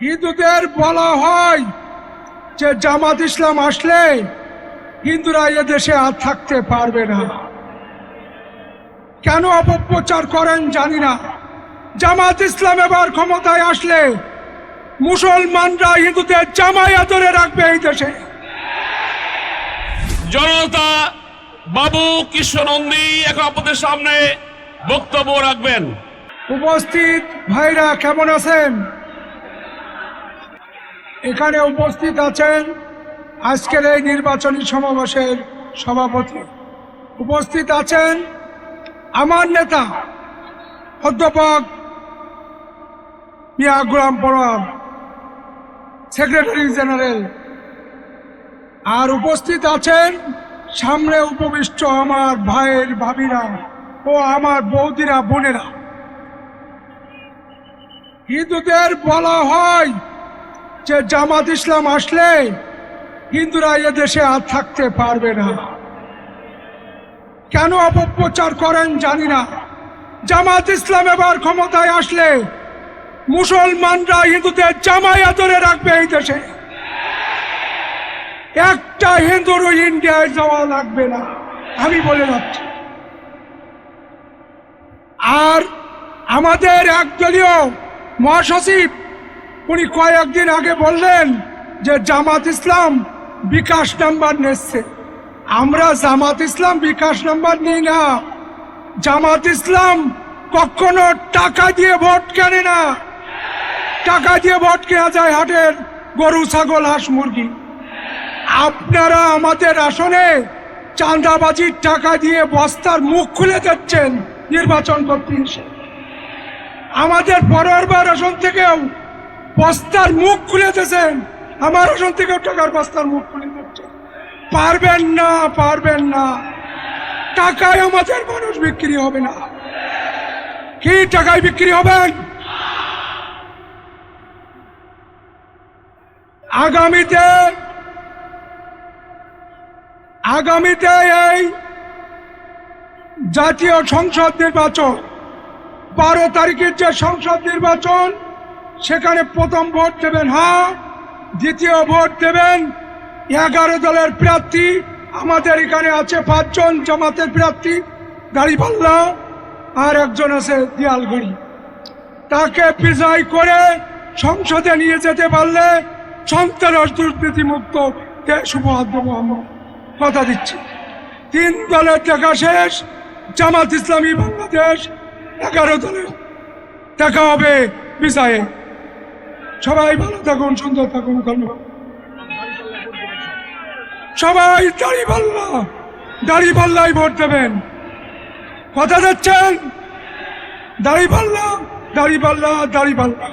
হিন্দুদের বলা হয় যে জামাত ইসলাম আসলে হিন্দুরা এদেশে আর থাকতে পারবে না। কেন অপপ্রচার করেন জানি না। জামাত ইসলাম এবার ক্ষমতায় আসলে মুসলমানরা হিন্দুদের জামায়া ধরে রাখবে এই দেশে। জনতা বাবু কৃষ্ণনন্দী এখন আপনাদের সামনে বক্তব্য রাখবেন। উপস্থিত ভাইরা কেমন আছেন? এখানে উপস্থিত আছেন আজকের এই নির্বাচনী সমাবেশের সভাপতি, উপস্থিত আছেন আমার নেতা অধ্যাপক মিয়া গোলাম পরোয়ার, সেক্রেটারি জেনারেল, আর উপস্থিত আছেন সামনে উপবিষ্ট আমার ভাইয়ের ভাবিরা ও আমার বৌদিরা বোনেরা। হিন্দুদের বলা হয় যে জামাত ইসলাম আসলে হিন্দুরা এদেশে আর থাকতে পারবে না। কেন অপপ্রচার করেন জানি না। জামাত ইসলাম এবার ক্ষমতায় আসলে মুসলমানরা হিন্দুদের জামায়া ধরে রাখবে এই দেশে। একটা হিন্দুরও ইন্ডিয়ায় যাওয়া লাগবে না, আমি বলে যাচ্ছি। আর আমাদের একদলীয় মহাসচিব উনি কয়েকদিন আগে বললেন যে জামাত ইসলাম বিকাশ নাম্বার নিচ্ছে। আমরা জামাত ইসলাম বিকাশ নাম্বার নিই না। জামাত ইসলাম কখনো টাকা দিয়ে ভোট কেনে না। টাকা দিয়ে ভোট কেনা যায় হাটের গরু, ছাগল, হাঁস, মুরগি। আপনারা আমাদের আসনে চাঁদাবাজির টাকা দিয়ে বস্তার মুখ খুলে যাচ্ছেন নির্বাচন করতে এসে। আমাদের পরেরবার আসন থেকেও বস্তার মুখ খুলে দিয়েছেন, আমার আসন থেকেও টাকার বস্তার মুখ খুলে দিচ্ছেন। পারবেন না, পারবেন না। টাকায় আমাদের মানুষ বিক্রি হবে না। কি টাকায় বিক্রি হবেন? আগামীতে এই জাতীয় সংসদ নির্বাচন, 12 তারিখের যে সংসদ নির্বাচন, সেখানে প্রথম ভোট দেবেন হ্যাঁ, দ্বিতীয় ভোট দেবেন 11 দলের প্রার্থী। আমাদের এখানে আছে 5 জন জামাতের প্রার্থী, দাড়িপাল্লা, আর একজন আছে দিয়ালগড়ি। তাকে বিজয় করে সংসদে নিয়ে যেতে পারলে সন্ত্রাস দুর্নীতি মুক্ত দেশ উপহার দেবো আমরা, কথা দিচ্ছি। 3 দলের দেখা শেষ, জামাত ইসলামী বাংলাদেশ 11 দলের দেখা হবে বিজয়ে। সবাই ভালো থাকুন, সুন্দর থাকুন, ধন্যবাদ। সবাই দাড়িপাল্লাই ভোট দেবেন, কথা দিচ্ছেন? দাড়িপাল্লা, দাড়িপাল্লা, দাড়িপাল্লা।